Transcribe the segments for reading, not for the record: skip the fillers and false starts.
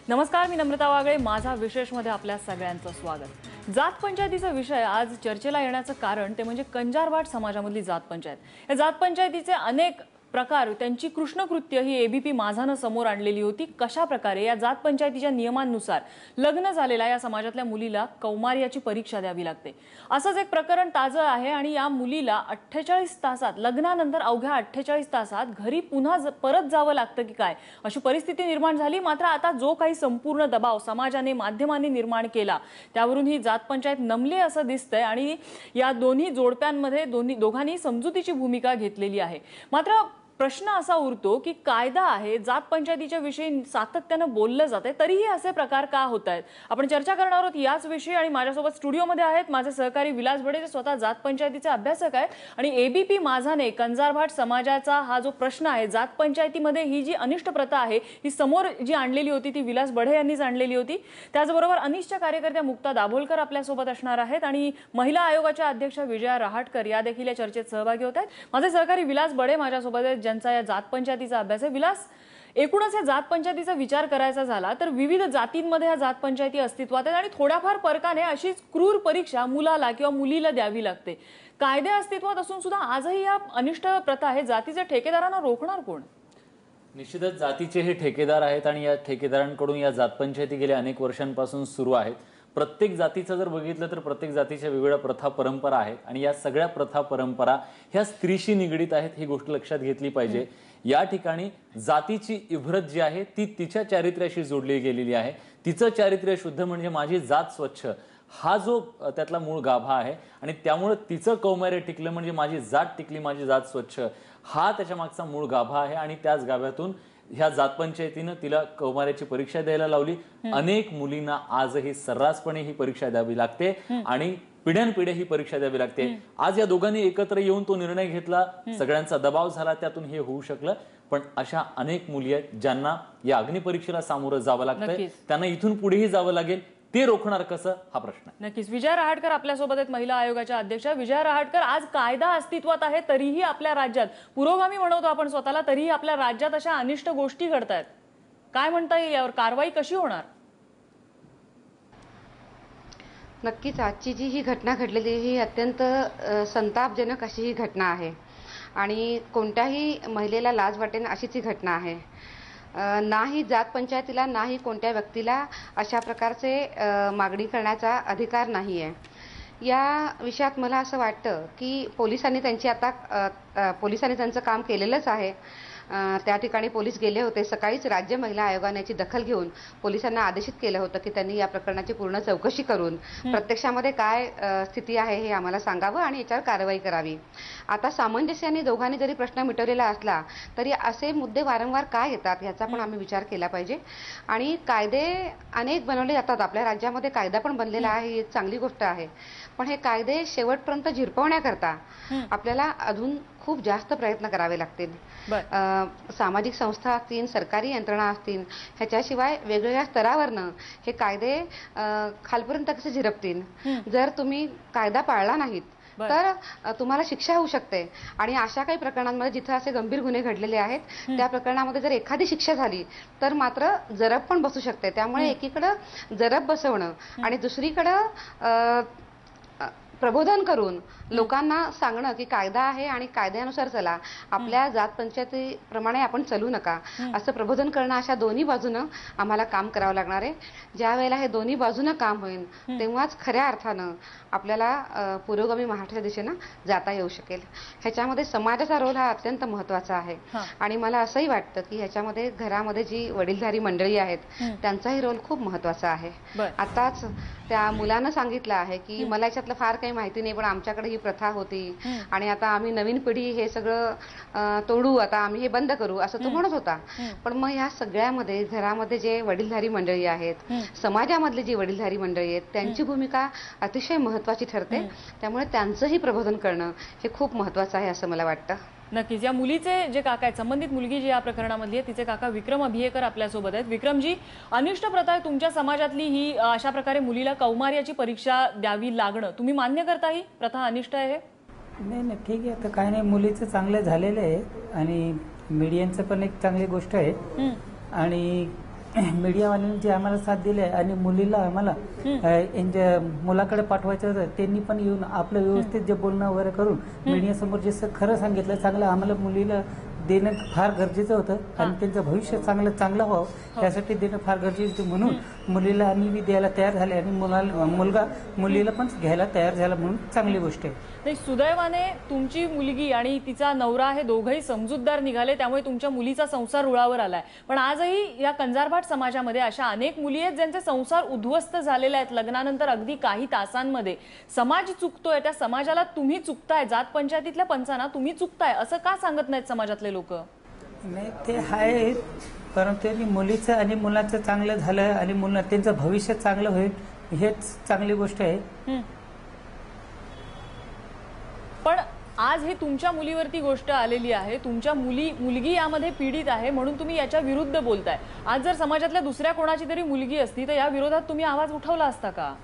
नमस्कार, मी नम्रता वागळे. माझा विशेषमध्ये आपल्या सगळ्यांचं स्वागत. जात पंचायतीचा विषय आज चर्चेला येण्याचं कारण ते म्हणजे कंजारवाट समाजामधली जात पंचायत. या जात पंचायतीचे अनेक प्रकार, त्यांची कृष्णकृत्य ही एबीपी माझानं समोर आणलेली होती. कशा प्रकारे या जात पंचायतीच्या नियमांनुसार लग्न झालेल्या या समाजातल्या मुलीला कौमार्याची परीक्षा द्यावी लागते. असंच एक प्रकरण ताजं आहे आणि या मुलीला 48 तासात, लग्नानंतर अवघ्या 48 तासात घरी पुन्हा परत जावं लागतं की काय, अशी परिस्थिती निर्माण झाली. मात्र आता जो काही संपूर्ण दबाव समाजाने, माध्यमांनी निर्माण केला, त्यावरून ही जात पंचायत नमली असं दिसतंय आणि या दोन्ही जोडप्यांमध्ये दोघांनी समजुतीची भूमिका घेतलेली आहे. मात्र प्रश्न असा उरतो की कायदा आहे, जात पंचायतीच्या विषयी सातत्यानं बोललं जाते, तरीही असे प्रकार का होत आहेत? आपण चर्चा करणार आहोत याच विषयी आणि माझ्यासोबत स्टुडिओमध्ये आहेत माझे सहकारी विलास बडे, जे स्वतः जात पंचायतीचे अभ्यासक आहे, आणि एबीपी माझाने कंजारवाट समाजाचा हा जो प्रश्न आहे, जात पंचायतीमध्ये ही जी अनिष्ट प्रथा आहे ही समोर जी आणलेली होती ती विलास बडे यांनीच आणलेली होती. त्याचबरोबर अनिष्टच्या कार्यकर्त्या मुक्ता दाभोलकर आपल्यासोबत असणार आहेत आणि महिला आयोगाच्या अध्यक्ष विजया रहाटकर या देखील या चर्चेत सहभागी होत आहेत. माझे सहकारी विलास बडे माझ्यासोबत आहेत, ज्यांचा या जात पंचायतीचा अभ्यास आहे. विलास, एकूणच या जात पंचायतीचा विचार करायचा झाला तर विविध जातींमध्ये या जात पंचायती अस्तित्वात आहेत आणि थोड्याफार फरकाने अशीच क्रूर परीक्षा मुलाला किंवा मुलीला द्यावी लागते. कायदे अस्तित्वात असून सुद्धा आजही या अनिष्ट प्रथा आहे. जातीच्या ठेकेदारांना रोखणार कोण? निश्चितच जातीचे हे ठेकेदार आहेत आणि या ठेकेदारांकडून या जात पंचायती गेल्या अनेक वर्षांपासून सुरू आहेत. प्रत्येक जातीचं जर बघितलं तर प्रत्येक जातीच्या वेगवेगळ्या प्रथा परंपरा आहेत आणि या सगळ्या प्रथा परंपरा ह्या स्त्रीशी निगडीत आहेत, ही गोष्ट लक्षात घेतली पाहिजे. या ठिकाणी जातीची इभ्रत जी आहे ती तिच्या चारित्र्याशी जोडली गेलेली आहे. तिचं चारित्र्य शुद्ध म्हणजे माझी जात स्वच्छ, हा जो त्यातला मूळ गाभा आहे आणि त्यामुळे तिचं कौमार्य टिकलं म्हणजे माझी जात टिकली, माझी जात स्वच्छ, हा त्याच्या मागचा मूळ गाभा आहे. आणि त्याच गाभ्यातून ह्या जात पंचायतीनं तिला कौमार्याची परीक्षा द्यायला लावली. अनेक मुलींना आजही सर्रासपणे ही परीक्षा द्यावी लागते आणि पिढ्यानपिढ्या ही परीक्षा द्यावी लागते. आज या दोघांनी एकत्र येऊन तो निर्णय घेतला, सगळ्यांचा दबाव झाला, त्यातून हे होऊ शकलं. पण अशा अनेक मुली आहेत ज्यांना या अग्निपरीक्षेला सामोरं जावं लागतंय, त्यांना इथून पुढेही जावं लागेल. ते रोखणार कसं, हा प्रश्न. नक्कीच. विजया रहाटकर आपल्यासोबत आहेत, महिला आयोगाच्या अध्यक्ष. विजया रहाटकर, आज कायदा अस्तित्वात आहे तरीही आपल्या राज्यात, पुरोगामी म्हणतो आपण स्वतःला, तरीही आपल्या राज्यात अशा अनिष्ट गोष्टी घडतायत. काय म्हणता येईल यावर? कारवाई कशी होणार? नक्कीच आजची जी ही घटना घडलेली ही अत्यंत संतापजनक अशी ही घटना आहे आणि कोणत्याही महिलेला लाज वाटेल अशीच ही घटना आहे. नाही जात पंचायतीला, नाही कोणत्या व्यक्तीला अशा प्रकारचे मागणी करण्याचा अधिकार नाही आहे. या विषयात मला असं वाटतं की पोलिसांनी त्यांचं काम केलेलंच आहे. त्या ठिकाणी पोलीस गेले होते. सकाळीच राज्य महिला आयोगाने याची दखल घेऊन पोलिसांना आदेशित केलं होतं की त्यांनी या प्रकरणाची पूर्ण चौकशी करून प्रत्यक्षामध्ये काय स्थिती आहे हे आम्हाला सांगावं आणि याच्यावर कारवाई करावी. आता सामंजस्याने दोघांनी जरी प्रश्न मिटवलेला असला तरी असे मुद्दे वारंवार काय येतात याचा पण आम्ही विचार केला पाहिजे. आणि कायदे अनेक बनवले जातात, आपल्या राज्यामध्ये कायदा पण बनलेला आहे, ही एक चांगली गोष्ट आहे. पण हे कायदे शेवटपर्यंत झिरपवण्याकरता आपल्याला अजून खूप जास्त प्रयत्न करावे लागतील. सामाजिक संस्था असतील, सरकारी यंत्रणा असतील, ह्याच्याशिवाय वेगवेगळ्या स्तरावरनं हे कायदे खालपर्यंत कसे झिरपतील. जर तुम्ही कायदा पाळला नाहीत तर तुम्हाला शिक्षा होऊ शकते. आणि अशा काही प्रकरणांमध्ये जिथे असे गंभीर गुन्हे घडलेले आहेत त्या प्रकरणामध्ये जर एखादी शिक्षा झाली तर मात्र जरब पण बसू शकते. त्यामुळे एकीकडं जरब बसवणं आणि दुसरीकडं प्रबोधन करून लोकांना सांगणं की कायदा आहे आणि कायद्यानुसार चला, आपल्या जात पंचायतीप्रमाणे आपण चालू नका, असं प्रबोधन करणं, अशा दोन्ही बाजूनं आम्हाला काम करावं लागणार आहे. ज्या वेळेला हे दोन्ही बाजूनं काम होईल तेव्हाच खऱ्या अर्थानं आपल्याला पुरोगामी महाराष्ट्राच्या दिशेनं जाता येऊ शकेल. ह्याच्यामध्ये समाजाचा रोल हा अत्यंत महत्वाचा आहे. आणि मला असंही वाटतं की ह्याच्यामध्ये घरामध्ये जी वडीलधारी मंडळी आहेत त्यांचाही रोल खूप महत्वाचा आहे. आताच त्या मुलानं सांगितलं आहे की मला याच्यातलं फार काही माहिती नाही, पण आमच्याकडे ही प्रथा होती आणि आता आम्ही नवीन पिढी हे सगळं तोडू, आता आम्ही हे बंद करू, असं तो म्हणत होता. पण मग ह्या सगळ्यामध्ये घरामध्ये जे वडीलधारी मंडळी आहेत, समाजामधली जी वडीलधारी मंडळी आहेत, त्यांची भूमिका अतिशय महत्वाची ठरते. त्यामुळे त्यांचंही प्रबोधन करणं हे खूप महत्वाचं आहे असं मला वाटतं. नक्कीच. या मुलीचे जे काका आहेत, संबंधित मुलगी जी या प्रकरणामधली आहे, तिचे काका विक्रम अभियेकर आपल्यासोबत आहेत. विक्रमजी, अनिष्ट प्रथा आहे तुमच्या समाजातली ही, अशा प्रकारे मुलीला कौमार्याची परीक्षा द्यावी लागणं, तुम्ही मान्य करता ही प्रथा अनिष्ट आहे? नाही, ठीक आहे. आता काय नाही, मुलीचं चांगलं झालेलं आहे आणि मीडियांचं पण एक चांगली गोष्ट आहे. आणि मीडियावाल्यांनी जी आम्हाला साथ दिली आहे आणि मुलीला आम्हाला यांच्या मुलाकडे पाठवायचं होतं, त्यांनी पण येऊन आपलं व्यवस्थित जे बोलणं वगैरे करून मीडियासमोर जे खरं सांगितलं, चांगलं आम्हाला मुलीला देणं फार गरजेचं होतं आणि त्यांचं भविष्य चांगलं व्हावं यासाठी देणं फार गरजेचं होतं. म्हणून मुलीला आम्ही बी द्यायला तयार झाले आणि मुलगा मुलीला पण घ्यायला तयार झाला, म्हणून चांगली गोष्ट आहे. नाही, सुदैवाने तुमची मुलगी आणि तिचा नवरा हे दोघंही समजूतदार निघाले, त्यामुळे तुमच्या मुलीचा संसार रुळावर आलाय. पण आजही या कंजारभाट समाजामध्ये अशा अनेक मुली आहेत ज्यांचे संसार उद्ध्वस्त झालेले आहेत लग्नानंतर अगदी काही तासांमध्ये. समाज चुकतोय, त्या समाजाला तुम्ही चुकताय, जात पंचायतीतल्या पंचांना तुम्ही चुकताय असं का सांगत नाहीत समाजातले लोक? नाही, ते आहे, परंतु त्यांनी मुलीचं आणि मुलाचं चांगलं झालं आणि त्यांचं भविष्य चांगलं होईल हेच चांगली गोष्ट आहे. पण आज हे तुमच्या मुलीवरती गोष्ट आलेली आहे, तुमच्या मुलगी यामध्ये पीडित आहे, म्हणून तुम्ही याच्या विरुद्ध बोलताय. आज जर समाजातल्या दुसऱ्या कोणाची तरी मुलगी असती तर या विरोधात तुम्ही आवाज उठवला असता का?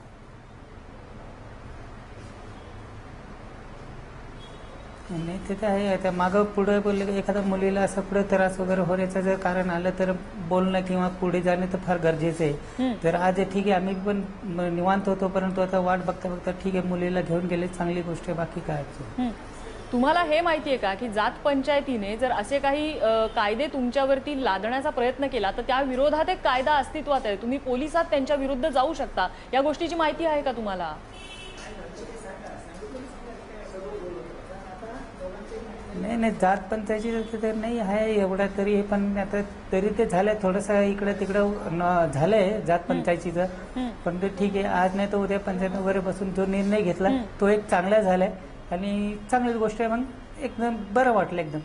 नाही, ते तर आहे. आता मागं पुढे बोलले की एखाद्या मुलीला असं पुढे त्रास वगैरे होण्याचं जर कारण आलं तर बोलणं किंवा पुढे जाणे तर फार गरजेचं आहे. तर आज ठीक आहे, आम्ही पण निवांत होतो, परंतु आता वाट बघता बघता ठीक आहे, मुलीला घेऊन गेले, चांगली गोष्ट आहे, बाकी काय. तुम्हाला हे माहितीये का की जात पंचायतीने जर असे काही कायदे तुमच्यावरती लादण्याचा प्रयत्न केला तर त्या विरोधात एक कायदा अस्तित्वात आहे, तुम्ही पोलिसात त्यांच्या विरुद्ध जाऊ शकता. या गोष्टीची माहिती आहे का तुम्हाला? नाही, जात पंचायती तर नाही आहे एवढा तरी, पण आता तरी ते झालंय थोडंसं इकडं तिकडं झालंय जात पंचायतीचं. पण ते ठीक आहे, आज नाही तर उद्या पंचायत वगैरे बसून जो निर्णय घेतला तो एक चांगला झालाय आणि चांगलीच गोष्ट आहे. मग एकदम बरं वाटलं एकदम.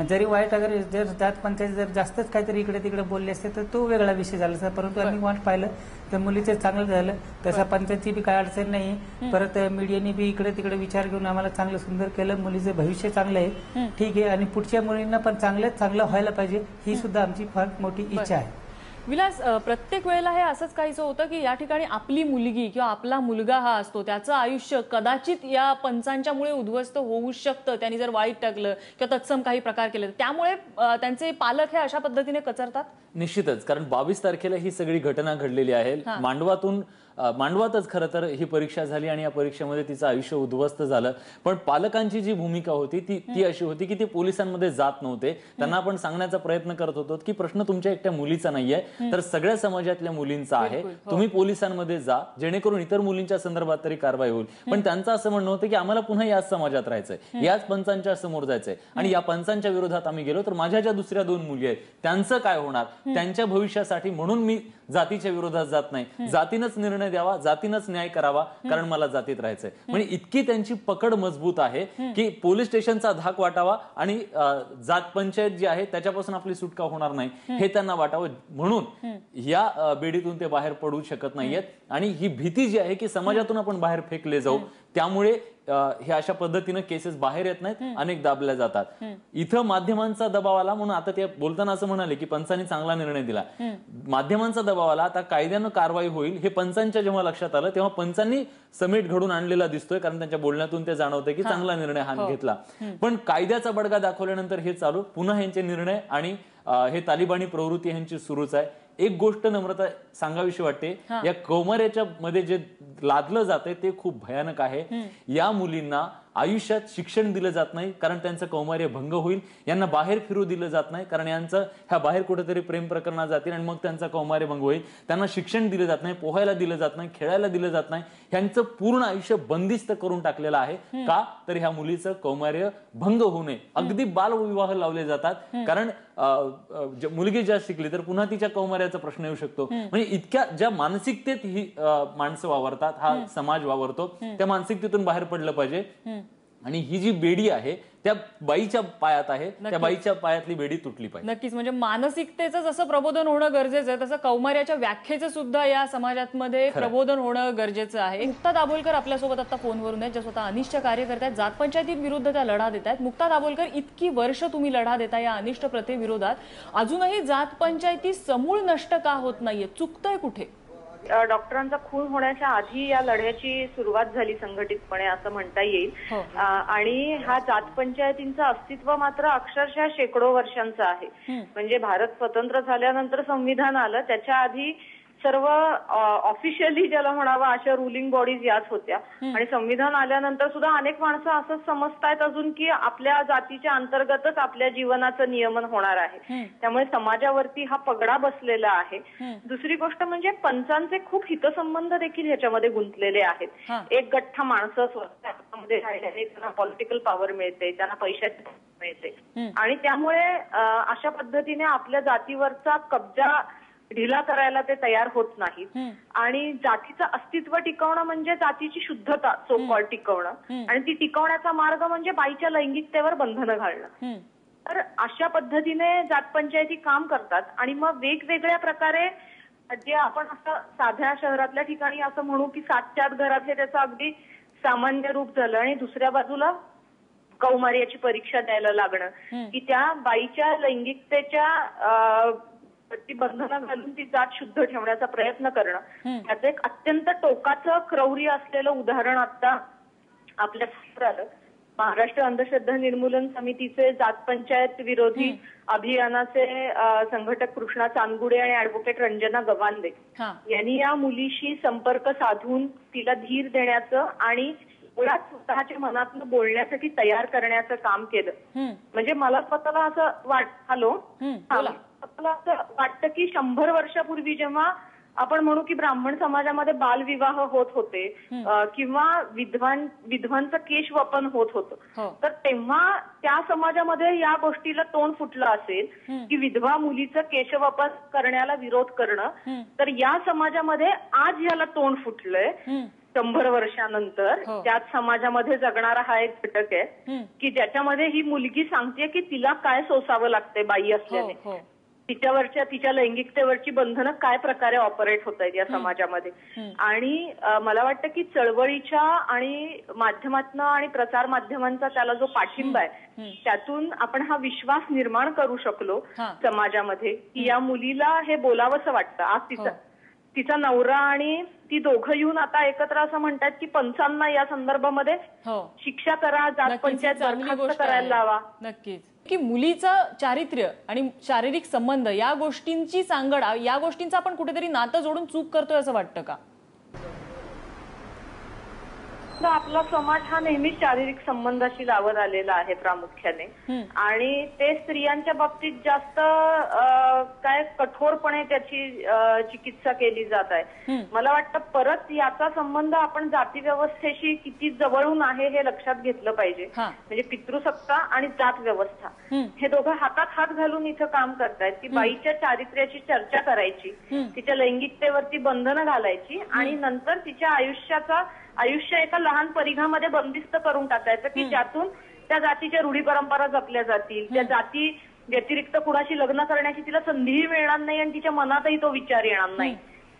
जरी वाईट अगर जर जात पंचायत जर जास्तच काहीतरी इकडे तिकडे बोलले असते तर तो वेगळा विषय झाला असता, परंतु आम्ही वाट पाहिलं तर मुलीचं चांगलं झालं. तसा पंचायतची बी काय अडचण नाही. परत मीडियाने बी इकडे तिकडे विचार घेऊन आम्हाला चांगलं सुंदर केलं. मुलीचं भविष्य चांगलं आहे, ठीक आहे, आणि पुढच्या मुलींना पण चांगलं व्हायला पाहिजे ही सुद्धा आमची फार मोठी इच्छा आहे. विलास, प्रत्येक वेळेला हे असंच काहीसं होतं की या ठिकाणी आपली मुलगी किंवा आपला मुलगा हा असतो, त्याचं आयुष्य कदाचित या पंचांच्यामुळे उद्ध्वस्त होऊ शकतं, त्यांनी जर वाईट टाकलं किंवा तत्सम काही प्रकार केले, त्यामुळे त्यांचे पालक हे अशा पद्धतीने कचरतात. निश्चितच, कारण 22 तारखेला ही सगळी घटना घडलेली आहे. मांडवातच खरं तर ही परीक्षा झाली आणि या परीक्षेमध्ये तिचं आयुष्य उद्ध्वस्त झालं. पण पालकांची जी भूमिका होती ती अशी होती की ते पोलिसांमध्ये जात नव्हते. त्यांना आपण सांगण्याचा प्रयत्न करत होतो की प्रश्न तुमच्या एकट्या मुलीचा नाहीये, तर सगळ्या समाजातल्या मुलींचा आहे. तुम्ही पोलिसांमध्ये जा, जेणेकरून इतर मुलींच्या संदर्भात तरी कारवाई होईल. पण त्यांचं असं म्हणणं होतं की आम्हाला पुन्हा याच समाजात राहायचंय, याच पंचांच्या समोर जायचंय, आणि या पंचांच्या विरोधात आम्ही गेलो तर माझ्या ज्या दुसऱ्या 2 मुली आहेत त्यांचं काय होणार, त्यांच्या भविष्यासाठी म्हणून मी जातीच्या विरोधात जात नाही. जातीनंच निर्णय द्यावा, जातीनंच न्याय करावा, कारण मला जातीत राहायचंय. म्हणजे इतकी त्यांची पकड मजबूत आहे की पोलीस स्टेशनचा धाक वाटावा आणि जात पंचायत जी आहे त्याच्यापासून आपली सुटका होणार नाही हे त्यांना वाटावं, म्हणून या बेडीतून ते बाहेर पडू शकत नाहीयेत. आणि ही भीती जी आहे की समाजातून आपण बाहेर फेकले जाऊ, त्यामुळे हे अशा पद्धतीनं केसेस बाहेर येत नाहीत, अनेक दाबल्या जातात. इथं माध्यमांचा दबाव आला, म्हणून आता ते बोलताना असं म्हणाले की पंचांनी चांगला निर्णय दिला. माध्यमांचा दबाव आला, आता कायद्यानं कारवाई होईल हे पंचांच्या जेव्हा लक्षात आलं तेव्हा पंचांनी समेट घडून आणलेला दिसतोय, कारण त्यांच्या बोलण्यातून ते जाणवतंय की चांगला निर्णय हा घेतला. पण कायद्याचा बडगा दाखवल्यानंतर हे चालू पुन्हा यांचे निर्णय आणि हे तालिबानी प्रवृत्ती यांची सुरूच आहे. एक गोष्ट नम्रता सांगावीशी वाटते, या कौमार्याच्या मध्ये जे लादलं जाते ते खूप भयानक आहे. या मुलींना आयुष्यात शिक्षण दिलं जात नाही, कारण त्यांचं कौमार्य भंग होईल. यांना बाहेर फिरू दिलं जात नाही, कारण यांचं ह्या बाहेर कुठेतरी प्रेम प्रकरणात जातील आणि मग त्यांचं कौमार्य भंग होईल. त्यांना शिक्षण दिलं जात नाही, पोहायला दिलं जात नाही, खेळायला दिलं जात नाही. ह्यांचं पूर्ण आयुष्य बंदिस्त करून टाकलेलं आहे. का तर ह्या मुलीचं कौमार्य भंग होऊ नये. अगदी बालविवाह लावले जातात, कारण मुलगी ज्या शिकली तर पुन्हा तिच्या कौमार्याचा प्रश्न येऊ शकतो. म्हणजे इतक्या ज्या मानसिकतेत ही माणसं वावरतात, हा समाज वावरतो, त्या मानसिकतेतून बाहेर पडलं पाहिजे. आणि ही जी बेडी आहे त्या बाईच्या पायात आहे, त्या बाईच्या पायातली बेडी तुटली पाहिजे. नक्कीच, म्हणजे मानसिकतेचं जसं प्रबोधन होणं गरजेचं आहे तसं कौमार्याच्या व्याख्येचं सुद्धा या समाजामध्ये प्रबोधन होणं गरजेचं आहे. मुक्ता दाभोलकर आपल्यासोबत आता फोनवरून आहेत, ज्या स्वतः अनिष्ट कार्य करतायत, जात पंचायतीविरुद्ध त्या लढा देत आहेत. मुक्ता दाभोलकर, इतकी वर्ष तुम्ही लढा देता या अनिष्ट प्रथेविरोधात, अजूनही जात पंचायती समूळ नष्ट का होत नाहीये? चुकतंय कुठे? डॉक्टरांचा खून होण्याच्या आधी या लढ्याची सुरुवात झाली संघटितपणे असं म्हणता येईल. आणि हा जात पंचायतींचं अस्तित्व मात्र अक्षरशः शेकडो वर्षांचं आहे. म्हणजे भारत स्वतंत्र झाल्यानंतर संविधान आलं, त्याच्या आधी सर्व ऑफिशियली ज्याला म्हणावं अशा रुलिंग बॉडीज याच होत्या. आणि संविधान आल्यानंतर सुद्धा अनेक माणसं असंच समजतायत अजून की आपल्या जातीच्या अंतर्गतच आपल्या जीवनाचं नियमन होणार आहे. त्यामुळे समाजावरती हा पगडा बसलेला आहे. दुसरी गोष्ट म्हणजे पंचांचे खूप हितसंबंध देखील ह्याच्यामध्ये गुंतलेले आहेत. एक गठ्ठा माणसं स्वतःमध्ये राहिल्याने त्यांना पॉलिटिकल पॉवर मिळते, त्यांना पैशाची मिळते आणि त्यामुळे अशा पद्धतीने आपल्या जातीवरचा कब्जा ढिला करायला ते तयार होत नाहीत. आणि जातीचं अस्तित्व टिकवणं म्हणजे जातीची शुद्धता सो कॉल टिकवणं, आणि ती टिकवण्याचा मार्ग म्हणजे बाईच्या लैंगिकतेवर बंधनं घालणं. तर अशा पद्धतीने जात पंचायती काम करतात. आणि मग वेगवेगळ्या प्रकारे जे आपण असं साध्या शहरातल्या ठिकाणी असं म्हणू की 7च्या आत घरात हे त्याचं अगदी सामान्य रूप झालं. आणि दुसऱ्या बाजूला कौमार्याची परीक्षा द्यायला लागणं की त्या बाईच्या लैंगिकतेच्या ती बंधनं घालून ती जात शुद्ध ठेवण्याचा प्रयत्न करणं, याचं एक अत्यंत टोकाचं क्रौर्य असलेलं उदाहरण आता आपल्या समोर आलं. महाराष्ट्र अंधश्रद्धा निर्मूलन समितीचे जात पंचायत विरोधी अभियानाचे संघटक कृष्णा चांदगुडे आणि ऍडव्होकेट रंजना गवांदे यांनी या मुलीशी संपर्क साधून तिला धीर देण्याचं आणि मुळात स्वतःच्या मनातनं बोलण्यासाठी तयार करण्याचं काम केलं. म्हणजे मला स्वतःला असं मला असं वाटतं की 100 वर्षापूर्वी जेव्हा आपण म्हणू की ब्राह्मण समाजामध्ये बालविवाह होत होते किंवा विधवांचं केशवपन होत होतं, तर तेव्हा त्या समाजामध्ये या गोष्टीला तोंड फुटलं असेल की विधवा मुलीचं केशवपन करण्याला विरोध करणं. तर या समाजामध्ये आज याला तोंड फुटलंय 100 वर्षानंतर. त्याच समाजामध्ये जगणारा हा एक घटक आहे की ज्याच्यामध्ये ही मुलगी सांगते की तिला काय सोसावं लागतंय बाई असल्याने, तिच्या लैंगिकतेवरची बंधनं काय प्रकारे ऑपरेट होत आहेत या समाजामध्ये. आणि मला वाटतं की चळवळीच्या आणि माध्यमातनं आणि प्रसार माध्यमांचा त्याला जो पाठिंबा आहे त्यातून आपण हा विश्वास निर्माण करू शकलो समाजामध्ये की या मुलीला हे बोलावंसं वाटतं. आज तिचा नवरा आणि ती दोघं येऊन आता एकत्र असं म्हणतात की पंचांना या संदर्भामध्ये शिक्षा करा, जात पंचायत बरखास्त करायला लावा. नक्कीच की मुलीचं चारित्र्य आणि शारीरिक संबंध या गोष्टींची सांगड, या गोष्टींचं आपण कुठेतरी नातं जोडून चूक करतोय असं वाटतं का? आपला समाज हा नेहमीच शारीरिक संबंधाशी लावत आलेला आहे प्रामुख्याने. आणि ते स्त्रियांच्या बाबतीत जास्त काय कठोरपणे त्याची चिकित्सा केली जात आहे. मला वाटतं परत याचा संबंध आपण जाती व्यवस्थेशी किती जवळून आहे हे लक्षात घेतलं पाहिजे. म्हणजे पितृसत्ता आणि जात व्यवस्था हे दोघं हातात हात घालून इथं काम करतायत की बाईच्या चारित्र्याची चर्चा करायची, तिच्या लैंगिकतेवरती बंधनं घालायची आणि नंतर तिच्या आयुष्य एका लहान परिघामध्ये बंदिस्त करून टाकायचं की ज्यातून त्या जातीच्या रूढी परंपरा जपल्या जातील, त्या जाती व्यतिरिक्त कुणाशी लग्न करण्याची तिला संधीही मिळणार नाही आणि तिच्या मनातही तो विचार येणार नाही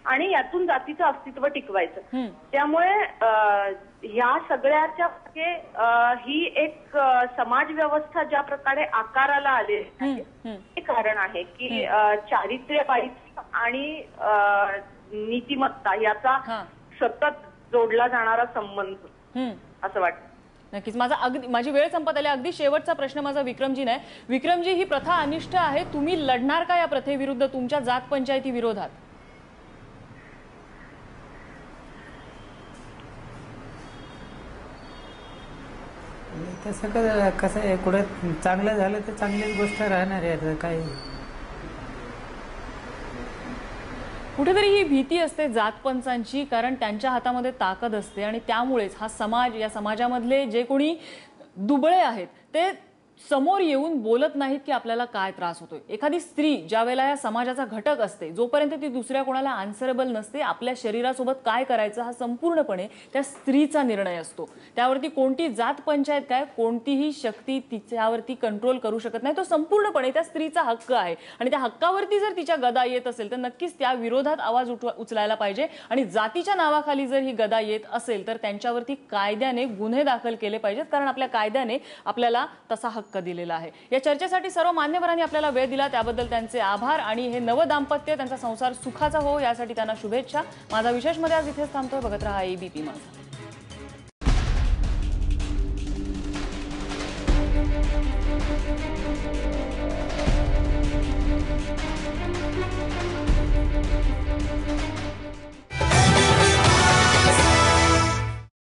आणि यातून जातीचं अस्तित्व टिकवायचं. त्यामुळे ह्या सगळ्याच्या ही एक समाज व्यवस्था ज्या प्रकारे आकाराला आले हे कारण आहे की चारित्र्य बाईचं आणि नीतिमत्ता याचा सतत जोडला जाणारा संबंध असं वाटतं. नक्कीच. माझी वेळ संपत आली. अगदी शेवटचा प्रश्न माझा विक्रमजी नाही. विक्रमजी, ही प्रथा अनिष्ट आहे, तुम्ही लढणार का या प्रथेविरुद्ध तुमच्या जात पंचायती विरोधात? तसं कसं आहे, कुठं चांगलं झालं तर चांगलीच गोष्ट राहणार आहे. काय कुठेतरी ही भीती असते जात पंचांची, कारण त्यांच्या हातामध्ये ताकद असते आणि त्यामुळेच हा समाज, या समाजामधले जे कोणी दुबळे आहेत ते समोर येऊन बोलत नाहीत की आपल्याला काय त्रास होतोय. एखादी स्त्री ज्या वेळेला या समाजाचा घटक असते, जोपर्यंत ती दुसऱ्या कोणाला आन्सरेबल नसते, आपल्या शरीरासोबत काय करायचं हा संपूर्णपणे त्या स्त्रीचा निर्णय असतो. त्यावरती कोणती जात पंचायत काय, कोणतीही शक्ती तिच्यावरती कंट्रोल करू शकत नाही. तो संपूर्णपणे त्या स्त्रीचा हक्क आहे आणि त्या हक्कावरती जर तिच्या गदा येत असेल तर नक्कीच त्या विरोधात आवाज उचलायला पाहिजे. आणि जातीच्या नावाखाली जर ही गदा येत असेल तर त्यांच्यावरती कायद्याने गुन्हे दाखल केले पाहिजेत, कारण आपल्या कायद्याने आपल्याला तसा हक्क हक्क दिलेला आहे। या चर्चेसाठी सर्व मान्यवरांनी आपल्याला वेळ दिला त्याबद्दल त्यांचे आभार आणि हे नव दाम्पत्य त्यांचा संसार सुखाचा हो यासाठी त्यांना शुभेच्छा। माझा विशेषमध्ये आज इथेच थांबतोय। बघत रहा ABP माझा।